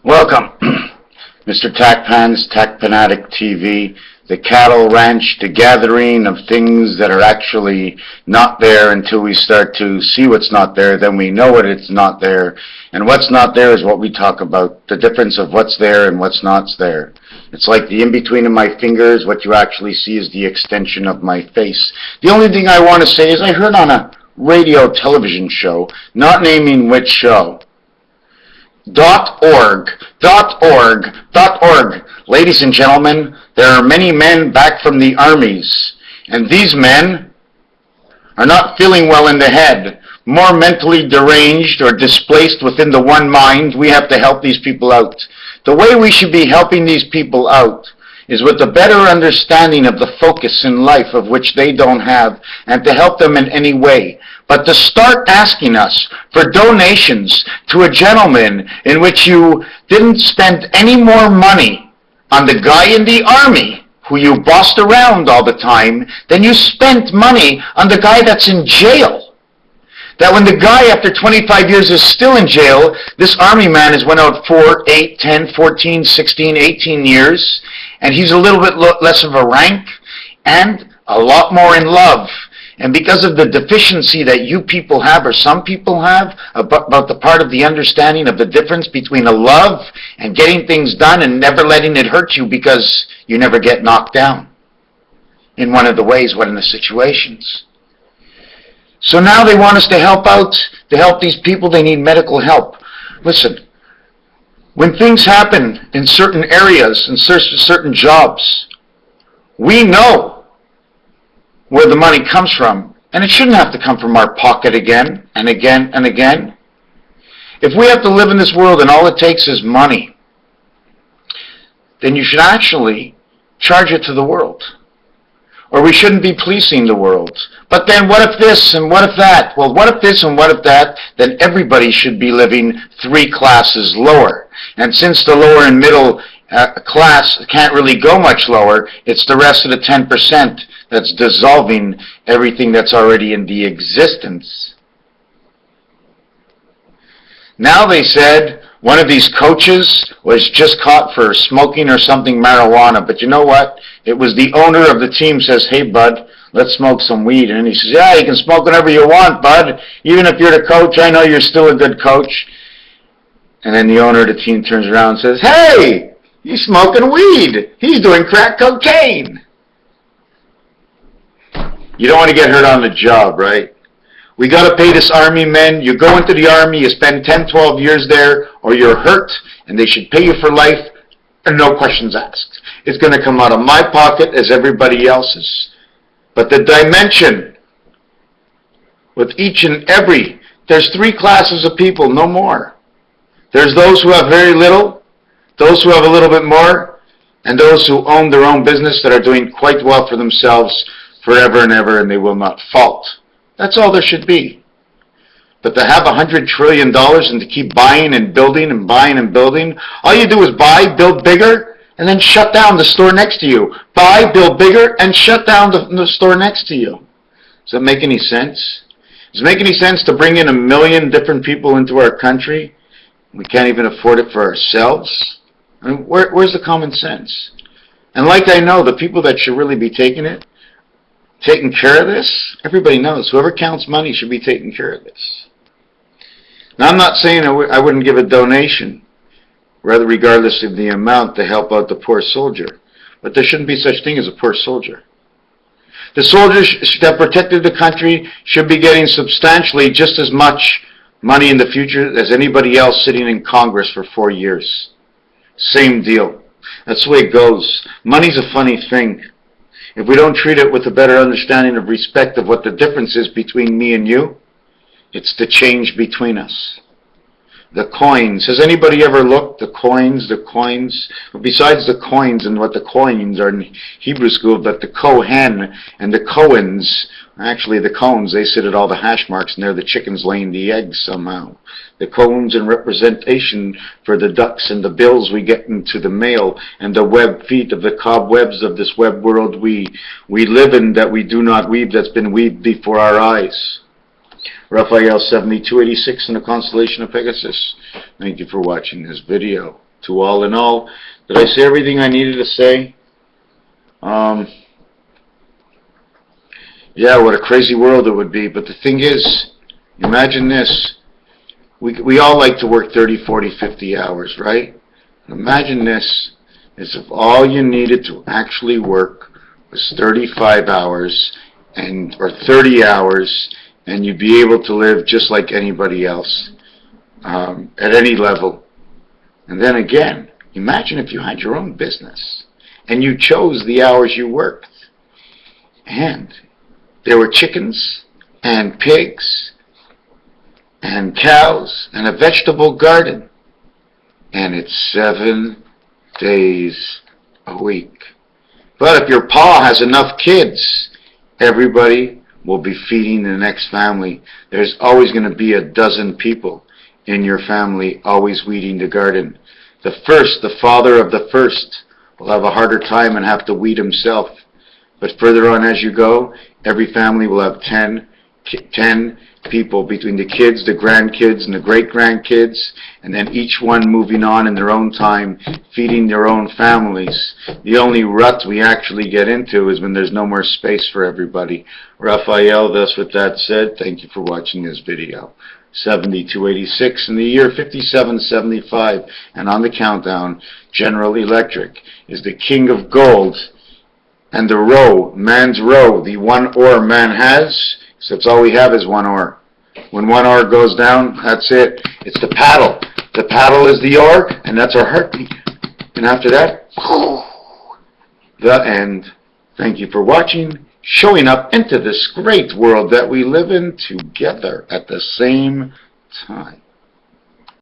Welcome, Mr. Tackpan's Tackpanatic TV, the cattle ranch, the gathering of things that are actually not there until we start to see what's not there, then we know it's not there. And what's not there is what we talk about, the difference of what's there and what's not there. It's like the in-between of my fingers, what you actually see is the extension of my face. The only thing I want to say is I heard on a radio television show, not naming which show, .org. Ladies and gentlemen, there are many men back from the armies, and these men are not feeling well in the head, more mentally deranged or displaced within the one mind. We have to help these people out. The way we should be helping these people out is with a better understanding of the focus in life of which they don't have, and to help them in any way. But to start asking us for donations to a gentleman in which you didn't spend any more money on the guy in the army who you bossed around all the time than you spent money on the guy that's in jail. That when the guy after 25 years is still in jail, this army man has went out 4, 8, 10, 14, 16, 18 years, and he's a little bit less of a rank and a lot more in love. And because of the deficiency that you people have, or some people have, about the part of the understanding of the difference between a love and getting things done and never letting it hurt you because you never get knocked down in one of the ways, one of the situations. So now they want us to help out, to help these people. They need medical help. Listen, when things happen in certain areas, in certain jobs, we know where the money comes from, and it shouldn't have to come from our pocket again and again and again. If we have to live in this world and all it takes is money, then you should actually charge it to the world. Or we shouldn't be policing the world. But then what if this and what if that? Well, what if this and what if that? Then everybody should be living 3 classes lower. And since the lower and middle class can't really go much lower, it's the rest of the 10% that's dissolving everything that's already in the existence. Now they said one of these coaches was just caught for smoking or something marijuana, but you know what? It was the owner of the team says, "Hey bud, let's smoke some weed." And he says, "Yeah, you can smoke whatever you want, bud. Even if you're the coach, I know you're still a good coach." And then the owner of the team turns around and says, "Hey, he's smoking weed. He's doing crack cocaine." You don't want to get hurt on the job, right? We got to pay this army men. You go into the army, you spend 10, 12 years there, or you're hurt, and they should pay you for life, and no questions asked. It's going to come out of my pocket as everybody else's. But the dimension with each and every, there's 3 classes of people, no more. There's those who have very little, those who have a little bit more, and those who own their own business that are doing quite well for themselves forever and ever, and they will not fault. That's all there should be. But to have $100 trillion and to keep buying and building and buying and building, all you do is buy, build bigger, and then shut down the store next to you. Buy, build bigger, and shut down the store next to you. Does that make any sense? Does it make any sense to bring in 1 million different people into our country? We can't even afford it for ourselves? I mean, where's the common sense? And like I know, the people that should really be taking care of this, everybody knows, whoever counts money should be taking care of this. Now, I'm not saying I wouldn't give a donation, rather regardless of the amount, to help out the poor soldier. But there shouldn't be such thing as a poor soldier. The soldiers that protected the country should be getting substantially just as much money in the future as anybody else sitting in Congress for 4 years. Same deal. That's the way it goes. Money's a funny thing. If we don't treat it with a better understanding of respect of what the difference is between me and you, it's the change between us. The coins. Has anybody ever looked? The coins. Besides the coins and what the coins are in Hebrew school, but the Kohen and the Cohens, actually the cones, they sit at all the hash marks and they're the chickens laying the eggs somehow. The cones in representation for the ducks and the bills we get into the mail, and the web feet of the cobwebs of this web world we live in, that we do not weave, that's been weaved before our eyes. Raphael 7286 in the constellation of Pegasus. Thank you for watching this video. to all in all. Did I say everything I needed to say? Yeah, what a crazy world it would be. But the thing is, imagine this. We all like to work 30, 40, 50 hours, right? Imagine this, is if all you needed to actually work was 35 hours or 30 hours, and you'd be able to live just like anybody else at any level. And then again, imagine if you had your own business and you chose the hours you worked, and there were chickens and pigs and cows and a vegetable garden, and it's 7 days a week. But if your pa has enough kids, everybody will be feeding the next family. There's always going to be a dozen people in your family always weeding the garden. The father of the first, will have a harder time and have to weed himself. But further on as you go, every family will have 10 people, between the kids, the grandkids, and the great-grandkids, and then each one moving on in their own time, feeding their own families. The only rut we actually get into is when there's no more space for everybody. Raphael, thus with that said, thank you for watching this video. 7286 in the year 5775, and on the countdown, General Electric is the king of gold, and the row, man's row, the one oar man has, except all we have is one oar. When one oar goes down, that's it. It's the paddle. The paddle is the oar, and that's our heartbeat. And after that, the end. Thank you for watching, showing up into this great world that we live in together at the same time.